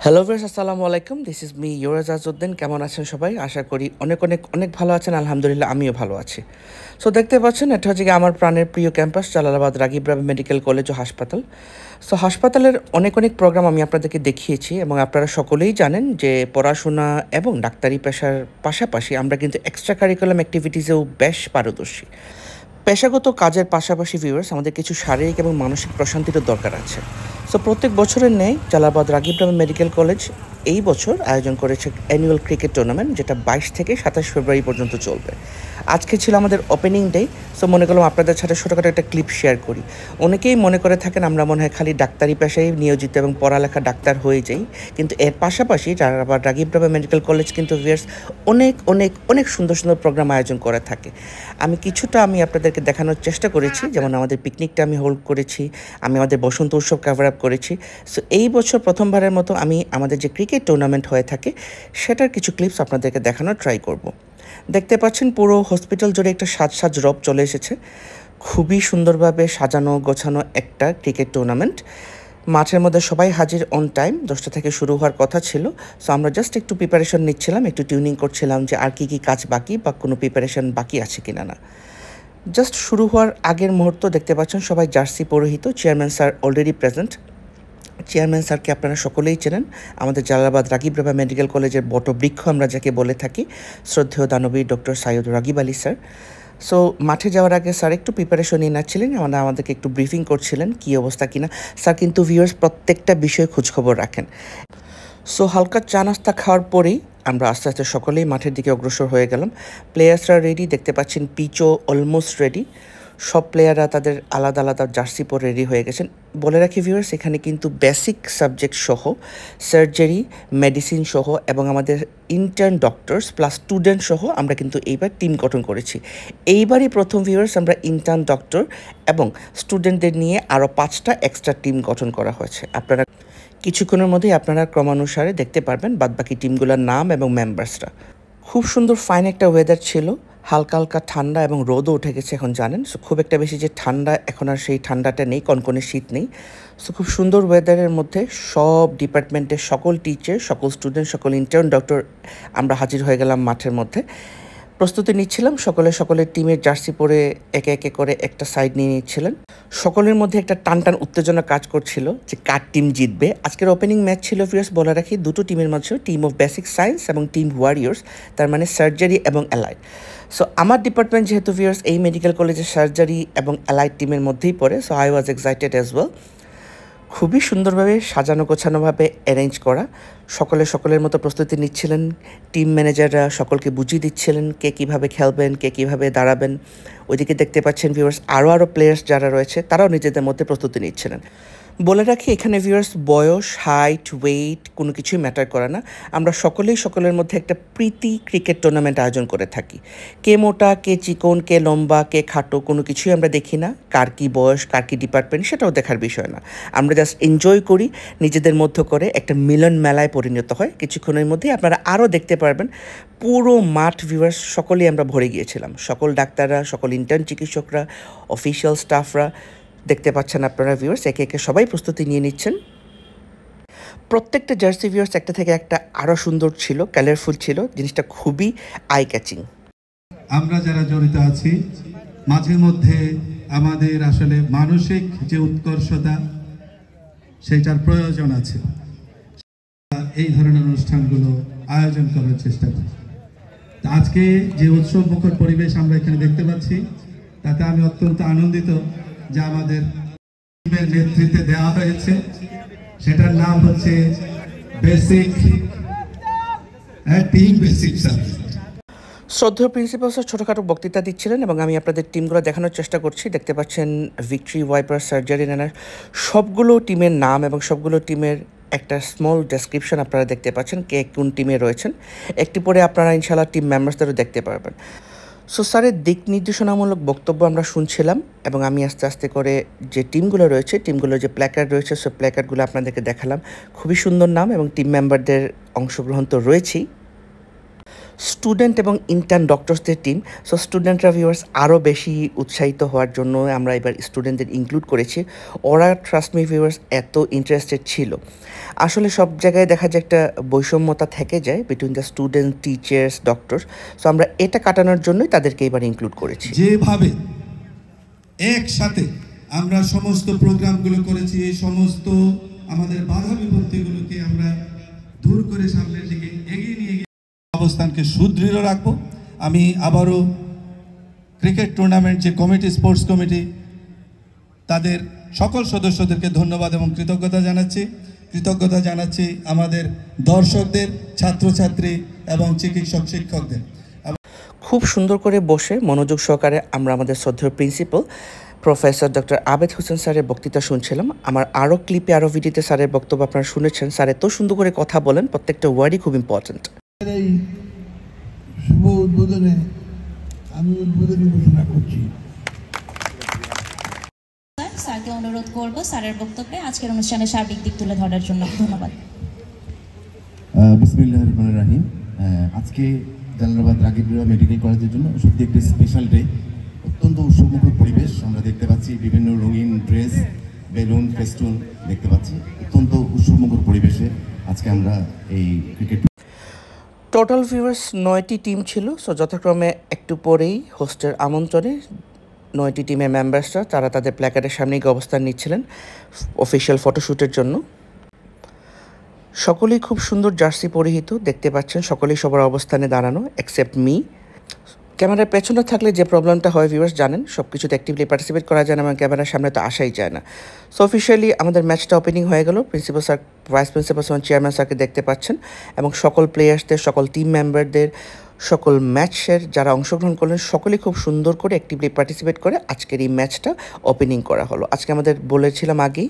Hello viewers, আসসালামু আলাইকুম। This is me ইউরাজ Azuddin. কেমন আছেন সবাই? আশা করি অনেক অনেক অনেক ভালো আছেন। আলহামদুলিল্লাহ আমিও ভালো আছি। সো দেখতে পাচ্ছেন, এটা হচ্ছে গিয়ে আমার প্রাণের প্রিয় ক্যাম্পাস, জালালাবাদ রাগিব রাবে মেডিকেল কলেজ ও হাসপাতাল। সো হাসপাতালের অনেক অনেক প্রোগ্রাম আমি আপনাদেরকে দেখিয়েছি এবং আপনারা সকলেই জানেন যে পড়াশোনা এবং ডাক্তারি পেশার পাশাপাশি আমরা কিন্তু এক্সট্রা কারিকুলাম অ্যাক্টিভিটিসেও বেশ পারদর্শী। পেশাগত কাজের পাশাপাশি ভিউয়ার্স আমাদের কিছু শারীরিক এবং মানসিক প্রশান্তিরও দরকার আছে। সো প্রত্যেক বছরের ন্যায় জালালাবাদ রাগিব রাবে মেডিকেল কলেজ এই বছর আয়োজন করেছে অ্যানুয়াল ক্রিকেট টুর্নামেন্ট, যেটা 22 থেকে 27 ফেব্রুয়ারি পর্যন্ত চলবে। আজকে ছিল আমাদের ওপেনিং ডে। সো মনে করলাম আপনাদের সাথে ছোটোখাটো একটা ক্লিপ শেয়ার করি। অনেকেই মনে করে থাকেন আমরা মনে হয় খালি ডাক্তারি পেশায় নিয়োজিত এবং পড়ালেখা ডাক্তার হয়ে যাই, কিন্তু এর পাশাপাশি জালালাবাদ রাগিব রাবে মেডিকেল কলেজ কিন্তু ভিউয়ার্স অনেক অনেক অনেক সুন্দর সুন্দর প্রোগ্রাম আয়োজন করে থাকে। আমি আপনাদেরকে দেখানোর চেষ্টা করেছি, যেমন আমাদের পিকনিকটা আমি হোল্ড করেছি, আমি আমাদের বসন্ত উৎসব কভার আপ করেছি। সো এই বছর প্রথমবারের মতো আমি আমাদের যে ক্রিকেট টুর্নামেন্ট হয়ে থাকে সেটার কিছু ক্লিপস আপনাদেরকে দেখানোর ট্রাই করব। দেখতে পাচ্ছেন পুরো হসপিটাল জুড়ে একটা সাজ রব চলে এসেছে। খুবই সুন্দরভাবে সাজানো গোছানো একটা ক্রিকেট টুর্নামেন্ট। মাঠের মধ্যে সবাই হাজির অন টাইম। 10টা থেকে শুরু হওয়ার কথা ছিল। সো আমরা জাস্ট একটু প্রিপারেশন নিচ্ছিলাম, একটু টিউনিং করছিলাম যে আর কী কাজ বাকি বা কোনো প্রিপারেশন বাকি আছে কিনা না। জাস্ট শুরু হওয়ার আগের মুহূর্ত দেখতে পাচ্ছেন সবাই জার্সি পরিহিত। Chairman sir already present. Chairman স্যারকে আপনারা সকলেই চেনেন, আমাদের জালালাবাদ রাগিব রাবে মেডিকেল কলেজের বটবৃক্ষ আমরা যাকে বলে থাকি, শ্রদ্ধেয় দানবীর doctor Syed Ragib Ali sir. So মাঠে যাওয়ার আগে স্যার একটু প্রিপারেশন নিয়ে নিচ্ছিলেন, আমাদেরকে একটু ব্রিফিং করছিলেন কী অবস্থা কিনা। স্যার কিন্তু ভিউয়ার্স প্রত্যেকটা বিষয়ে খোঁজখবর রাখেন। সো হালকা চা নাস্তা খাওয়ার পরেই আমরা আস্তে আস্তে সকলেই মাঠের দিকে অগ্রসর হয়ে গেলাম। প্লেয়ার্সরা রেডি, দেখতে পাচ্ছেন পিচও অলমোস্ট রেডি। সব প্লেয়াররা তাদের আলাদা আলাদা জার্সি পরে রেডি হয়ে গেছেন। বলে রাখি ভিউয়ার্স, এখানে কিন্তু বেসিক সাবজেক্ট সহ সার্জারি, মেডিসিন সহ এবং আমাদের ইন্টার্ন ডক্টরস প্লাস স্টুডেন্ট সহ আমরা কিন্তু এইবার টিম গঠন করেছি। এইবারই প্রথম ভিউয়ার্স আমরা ইন্টার্ন ডক্টর এবং স্টুডেন্টদের নিয়ে আরও 5টা এক্সট্রা টিম গঠন করা হয়েছে। আপনারা কিছুক্ষণের মধ্যেই আপনারা ক্রমানুসারে দেখতে পারবেন বাদবাকি টিমগুলোর নাম এবং মেম্বার্সরা। খুব সুন্দর ফাইন একটা ওয়েদার ছিল, হালকা হালকা ঠান্ডা এবং রোদও উঠে গেছে এখন জানেন। সো খুব একটা বেশি যে ঠান্ডা, এখন আর সেই ঠান্ডাটা নেই, কনকনে শীত নেই। সো খুব সুন্দর ওয়েদারের মধ্যে সব ডিপার্টমেন্টের সকল টিচার, সকল স্টুডেন্ট, সকল ইন্টার্ন ডক্টর আমরা হাজির হয়ে গেলাম মাঠের মধ্যে। প্রস্তুতি নিচ্ছিলাম, সকলের টিমের জার্সি পরে একে একে করে একটা সাইড নিয়ে নিচ্ছিলেন। সকলের মধ্যে একটা টান উত্তেজনা কাজ করছিল যে কার টিম জিতবে। আজকের ওপেনিং ম্যাচ ছিল ভিউয়ার্স, বলে রাখি, দুটো টিমের মধ্যে, টিম অফ বেসিক সায়েন্স এবং টিম ওয়ারিয়র্স, তার মানে সার্জারি এবং অ্যালাইড। সো আমার ডিপার্টমেন্ট যেহেতু ভিউয়ার্স এই মেডিকেল কলেজের সার্জারি এবং অ্যালাইড টিমের মধ্যেই পড়ে, so I was excited as well. খুবই সুন্দরভাবে সাজানো গোছানোভাবে অ্যারেঞ্জ করা, সকলের মতো প্রস্তুতি নিচ্ছিলেন। টিম ম্যানেজাররা সকলকে বুঝিয়ে দিচ্ছিলেন কে কীভাবে খেলবেন, কে কীভাবে দাঁড়াবেন। ওইদিকে দেখতে পাচ্ছেন ভিউয়ার্স আরও প্লেয়ার্স যারা রয়েছে তারাও নিজেদের মধ্যে প্রস্তুতি নিচ্ছিলেন। বলে রাখি এখানে ভিউয়ার্স বয়স, হাইট, ওয়েট কোনো কিছুই ম্যাটার করে না। আমরা সকলের মধ্যে একটা প্রীতি ক্রিকেট টুর্নামেন্ট আয়োজন করে থাকি। কে মোটা, কে চিকন, কে লম্বা, কে খাটো কোনো কিছুই আমরা দেখি না। কার কী বয়স, কার কী ডিপার্টমেন্ট সেটাও দেখার বিষয় না। আমরা জাস্ট এনজয় করি, নিজেদের মধ্য করে একটা মিলন মেলায় পরিণত হয়। কিছুক্ষণের মধ্যেই আপনারা আরও দেখতে পারবেন পুরো মাঠ ভিউয়ার্স সকলেই আমরা ভরে গিয়েছিলাম। সকল ডাক্তাররা, সকল ইন্টার্ন চিকিৎসকরা, অফিসিয়াল স্টাফরা, দেখতে পাচ্ছেন আপনারা ভিউয়ার্স একে একে সবাই প্রস্তুতি নিয়ে নিচ্ছেন। প্রত্যেকটা জার্সি ভিউয়ার্স একটা থেকে একটা আরও সুন্দর ছিল, কালারফুল ছিল, জিনিসটা খুবই আই ক্যাচিং। আমরা যারা জড়িত আছি মাঝে মধ্যে আমাদের আসলে মানসিক যে উৎকর্ষতা সেটার প্রয়োজন আছে, এই ধরনের অনুষ্ঠানগুলো আয়োজন করার চেষ্টা করি। আজকে যে উৎসব মুখর পরিবেশ আমরা এখানে দেখতে পাচ্ছি তাতে আমি অত্যন্ত আনন্দিত যে আমাদের টিমের নেতৃত্বে দেওয়া হয়েছে, সেটার নাম হচ্ছে টিম বেসিক সাবজেক্ট। শ্রদ্ধেয় প্রিন্সিপাল স্যার ছোটোখাটো বক্তৃতা দিচ্ছিলেন এবং আমি আপনাদের টিমগুলো দেখানোর চেষ্টা করছি। দেখতে পাচ্ছেন ভিক্টরি, ওয়াইপার, সার্জারি, নানার সবগুলো টিমের নাম এবং সবগুলো টিমের একটা স্মল ডেসক্রিপশন আপনারা দেখতে পাচ্ছেন, কে কোন টিমে রয়েছেন। একটি পরে আপনারা ইনশাআল্লাহ টিম মেম্বার্সদেরও দেখতে পারবেন। সো স্যারের দিক নির্দেশনামূলক বক্তব্য আমরা শুনছিলাম এবং আমি আস্তে আস্তে করে যে টিমগুলো রয়েছে, টিমগুলোর যে প্ল্যাকার্ড রয়েছে, সো প্ল্যাকার্ডগুলো আপনাদেরকে দেখালাম। খুবই সুন্দর নাম এবং টিম মেম্বারদের অংশগ্রহণ তো রয়েছেই। স্টুডেন্ট এবং ইন্টার্ন ডক্টরসদের টিম। সো স্টুডেন্টরা ভিউয়ার্স আরও বেশি উৎসাহিত হওয়ার জন্য আমরা এবার স্টুডেন্টদের ইনক্লুড করেছি। ওরা ট্রাস্ট মি ভিউয়ার্স এত ইন্টারেস্টেড ছিল। আসলে সব জায়গায় দেখা যায় একটা বৈষম্যতা থেকে যায় between the student, teachers, doctor. So আমরা এটা কাটানোর জন্যই তাদেরকে এবার ইনক্লুড করেছি। যেভাবে একসাথে আমরা সমস্ত প্রোগ্রামগুলো করেছি, এই সমস্ত আমাদের বাধা বিপত্তিগুলোকে আমরা দূর করে সামনের দিকে এগিয়ে নিয়ে গিয়ে অবস্থানকে সুদৃঢ় রাখবো। আমি আবারও ক্রিকেট টুর্নামেন্ট যে কমিটি, স্পোর্টস কমিটি, তাদের সকল সদস্যদেরকে ধন্যবাদ এবং কৃতজ্ঞতা জানাচ্ছি আমাদের দর্শকদের, ছাত্রছাত্রী এবং চিকিৎসক শিক্ষকদের। খুব সুন্দর করে বসে মনোযোগ সহকারে আমরা আমাদের শ্রদ্ধেয় প্রিন্সিপাল প্রফেসর ডক্টর আবেদ হোসেন স্যারের বক্তৃতা শুনছিলাম। আমার আরও ক্লিপে, আরও ভিডিওতে স্যারের বক্তব্য আপনারা শুনেছেন। স্যার এত সুন্দর করে কথা বলেন, প্রত্যেকটা ওয়ার্ডই খুব ইম্পর্ট্যান্ট। এই শুভ উদ্বোধনে আমি উদ্বোধনী ঘোষণা করছি। স্যারকে অনুরোধ করব স্যারের বক্তব্যে আজকের অনুষ্ঠানের সার্বিক দিক তুলে ধরার জন্য। ধন্যবাদ। বিসমিল্লাহির রহমানির রহিম। আজকে জালালাবাদ রাগিব মেডিকেল কলেজের জন্য সত্যি একটি স্পেশাল ডে। অত্যন্ত উৎসবমুখর পরিবেশ আমরা দেখতে পাচ্ছি, বিভিন্ন রঙিন ড্রেস, বেলুন, ফেস্টুন দেখতে পাচ্ছি। অত্যন্ত উৎসবমুখর পরিবেশে আজকে আমরা এই ক্রিকেট টোটাল ভিউয়ার্স 9টি টিম ছিল। সো যথাক্রমে একটু পরেই হোস্টের আমন্ত্রণে 9টি টিমের মেম্বার্সরা তারা তাদের প্ল্যাকার্ডের সামনে গিয়ে অবস্থান নিচ্ছিলেন অফিসিয়াল ফটোশ্যুটের জন্য। সকলেই খুব সুন্দর জার্সি পরিহিত দেখতে পাচ্ছেন, সকলেই সবার অবস্থানে দাঁড়ানো এক্সেপ্ট মি। ক্যামেরার পেছনে থাকলে যে প্রবলেমটা হয় ভিউয়ার্স জানেন, সব কিছুতে অ্যাক্টিভলি পার্টিসিপেট করা যায় না এবং ক্যামেরার সামনে তো আসাই যায় না। সো অফিসিয়ালি আমাদের ম্যাচটা ওপেনিং হয়ে গেল। Principal sir, vice principal sir, chairman স্যারকে দেখতে পাচ্ছেন এবং সকল প্লেয়ার্সদের, সকল টিম মেম্বারদের, সকল ম্যাচের যারা অংশগ্রহণ করলেন সকলেই খুব সুন্দর করে অ্যাক্টিভলি পার্টিসিপেট করে আজকের এই ম্যাচটা ওপেনিং করা হলো। আজকে আমাদের বলেছিলাম আগেই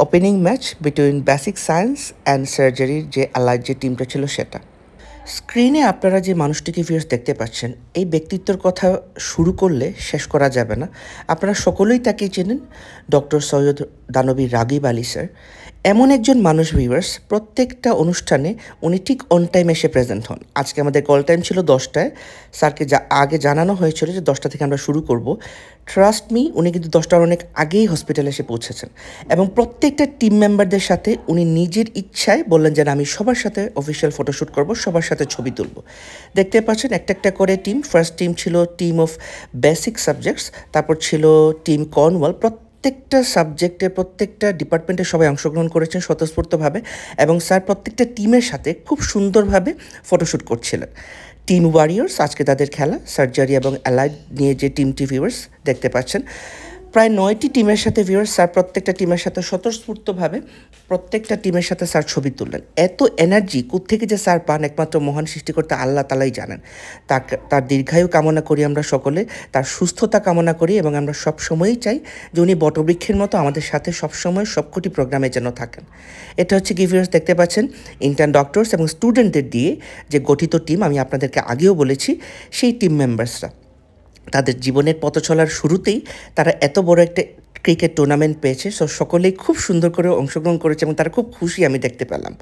opening match between basic science and সার্জারির যে অ্যালাইড যে টিমটা ছিল সেটা। স্ক্রিনে আপনারা যে মানুষটিকে ভিউয়ার্স দেখতে পাচ্ছেন, এই ব্যক্তিত্বের কথা শুরু করলে শেষ করা যাবে না। আপনারা সকলেই তাকে চেনেন, ডক্টর সৈয়দ দানবী রাগিব আলী স্যার। এমন একজন মানুষ ভিউয়ার্স, প্রত্যেকটা অনুষ্ঠানে উনি ঠিক অন টাইম এসে প্রেজেন্ট হন। আজকে আমাদের কল টাইম ছিল 10টায়। স্যারকে আগে জানানো হয়েছিল যে 10টা থেকে আমরা শুরু করব। ট্রাস্ট মি, উনি কিন্তু 10টার অনেক আগেই হসপিটালে এসে পৌঁছেছেন এবং প্রত্যেকটা টিম মেম্বারদের সাথে উনি নিজের ইচ্ছায় বললেন যে আমি সবার সাথে অফিসিয়াল ফটোশ্যুট করব, সবার সাথে ছবি তুলব। দেখতে পাচ্ছেন একটা একটা করে টিম। ফার্স্ট টিম ছিল টিম অফ বেসিক সাবজেক্টস, তারপর ছিল টিম কর্নওয়াল। প্রত্যেকটা সাবজেক্টে, প্রত্যেকটা ডিপার্টমেন্টে সবাই অংশগ্রহণ করেছেন স্বতঃস্ফূর্তভাবে এবং স্যার প্রত্যেকটা টিমের সাথে খুব সুন্দরভাবে ফটোশ্যুট করছিলেন। টিম ওয়ারিয়র্স, আজকে তাদের খেলা সার্জারি এবং অ্যালাইড নিয়ে যে টিমটি ভিউয়ার্স দেখতে পাচ্ছেন, প্রায় 9টি টিমের সাথে ভিউয়ার্স স্যার প্রত্যেকটা টিমের সাথে স্বতঃস্ফূর্তভাবে প্রত্যেকটা টিমের সাথে স্যার ছবি তুললেন। এত এনার্জি কোত্থেকে যে স্যার পান একমাত্র মহান সৃষ্টিকর্তা আল্লাহ তালাই জানেন। তার দীর্ঘায়ু কামনা করি আমরা সকলে, তার সুস্থতা কামনা করি এবং আমরা সব সময়ই চাই যে উনি বটবৃক্ষের মতো আমাদের সাথে সবসময় সবকটি প্রোগ্রামে যেন থাকেন। এটা হচ্ছে কি ভিউয়ার্স দেখতে পাচ্ছেন ইন্টার্ন ডক্টরস এবং স্টুডেন্টদের দিয়ে যে গঠিত টিম, আমি আপনাদেরকে আগেও বলেছি সেই টিম মেম্বার্সরা তাদের জীবনের পথ চলার শুরুতেই তারা এত বড় একটা ক্রিকেট টুর্নামেন্ট পেয়েছে। সো সকলেই খুব সুন্দর করে অংশগ্রহণ করেছে এবং তারা খুব খুশি আমি দেখতে পেলাম।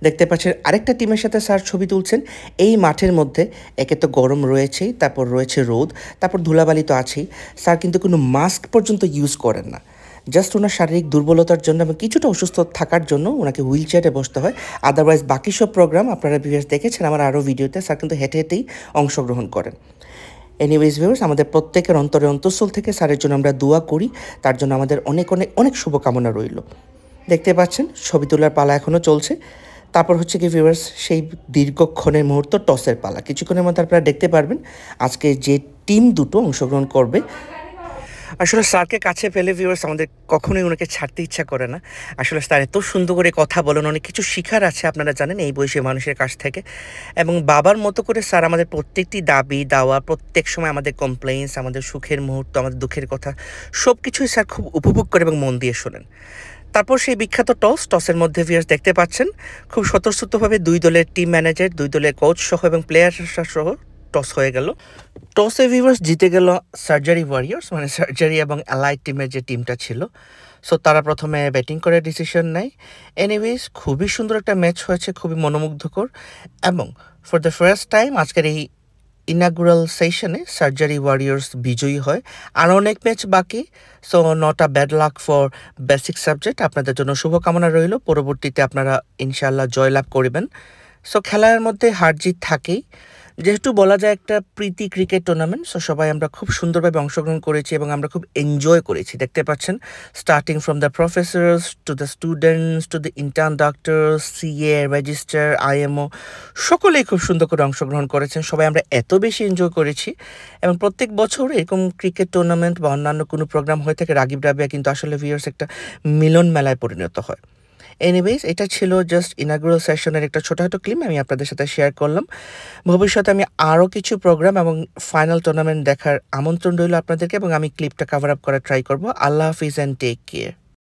দেখতে পাচ্ছেন আরেকটা টিমের সাথে স্যার ছবি তুলছেন। এই মাঠের মধ্যে একে তো গরম রয়েছেই, তারপর রয়েছে রোদ, তারপর ধুলাবালি তো আছেই। স্যার কিন্তু কোনো মাস্ক পর্যন্ত ইউজ করেন না। জাস্ট ওনার শারীরিক দুর্বলতার জন্য এবং কিছুটা অসুস্থ থাকার জন্য ওনাকে হুইল চেয়ারে বসতে হয়। আদারওয়াইজ বাকি সব প্রোগ্রাম আপনারা ভিউয়ার্স দেখেছেন আমার আরও ভিডিওতে, স্যার কিন্তু হেঁটে হেঁটেই অংশগ্রহণ করেন। এনিওয়েজ ভিউয়ার্স, আমাদের প্রত্যেকের অন্তরে অন্তঃস্থল থেকে স্যারের জন্য আমরা দোয়া করি, তার জন্য আমাদের অনেক অনেক অনেক শুভকামনা রইল। দেখতে পাচ্ছেন ছবি তোলার পালা এখনও চলছে। তারপর হচ্ছে কি ভিউয়ার্স সেই দীর্ঘক্ষণের মুহূর্ত টসের পালা। কিছুক্ষণের মধ্যে আপনারা দেখতে পারবেন আজকে যে টিম দুটো অংশগ্রহণ করবে। আসলে স্যারকে কাছে পেলে ভিউয়ার্স আমাদের কখনোই ওনাকে ছাড়তে ইচ্ছা করে না। আসলে স্যার এত সুন্দর করে কথা বলেন, অনেক কিছু শেখার আছে আপনারা জানেন এই বয়সী মানুষের কাছ থেকে। এবং বাবার মতো করে স্যার আমাদের প্রত্যেকটি দাবি দাওয়া, প্রত্যেক সময় আমাদের কমপ্লেইন্স, আমাদের সুখের মুহূর্ত, আমাদের দুঃখের কথা সব কিছুই স্যার খুব উপভোগ করে এবং মন দিয়ে শোনেন। তারপর সেই বিখ্যাত টসের মধ্যে ভিউয়ার্স দেখতে পাচ্ছেন খুব স্বতঃস্ফূর্তভাবে দুই দলের টিম ম্যানেজার, দুই দলের কোচ সহ এবং প্লেয়ার সহ টস হয়ে গেল। টসে ভিউয়ার্স জিতে গেল সার্জারি ওয়ারিয়র্স, মানে সার্জারি এবং অ্যালাইড টিমের যে টিমটা ছিল। সো তারা প্রথমে ব্যাটিং করে ডিসিশন নেয়। এনিওয়েজ খুবই সুন্দর একটা ম্যাচ হয়েছে, খুবই মনোমুগ্ধকর, এবং ফর দ্য ফার্স্ট টাইম আজকের এই ইনাগুরাল সেশনে সার্জারি ওয়ারিয়র্স বিজয়ী হয়। আর অনেক ম্যাচ বাকি, so not a bad luck for basic subject. আপনাদের জন্য শুভকামনা রইল, পরবর্তীতে আপনারা ইনশাআল্লাহ জয়লাভ করবেন। সো খেলার মধ্যে হার জিত থাকেই, যেহেতু বলা যায় একটা প্রীতি ক্রিকেট টুর্নামেন্ট। সো সবাই আমরা খুব সুন্দরভাবে অংশগ্রহণ করেছি এবং আমরা খুব এনজয় করেছি। দেখতে পাচ্ছেন, starting from the Professor's to the students to the intern doctors, CA, register, IMO, সকলেই খুব সুন্দর করে অংশগ্রহণ করেছেন। সবাই আমরা এত বেশি এনজয় করেছি, এবং প্রত্যেক বছর এরকম ক্রিকেট টুর্নামেন্ট বা অন্যান্য কোনো প্রোগ্রাম হয়ে থাকে, রাগিব রাবিয়া কিন্তু আসলে ভিউয়ার্স একটা মিলন মেলায় পরিণত হয়। এনিওয়েজ, এটা ছিল জাস্ট ইনাগুরাল সেশনের একটা ছোটখাটো ক্লিপ আমি আপনাদের সাথে শেয়ার করলাম। ভবিষ্যতে আমি আরও কিছু প্রোগ্রাম এবং ফাইনাল টুর্নামেন্ট দেখার আমন্ত্রণ রইল আপনাদেরকে, এবং আমি ক্লিপটা কভার আপ করার ট্রাই করব। আল্লাহ হাফিজ অ্যান্ড টেক কেয়ার।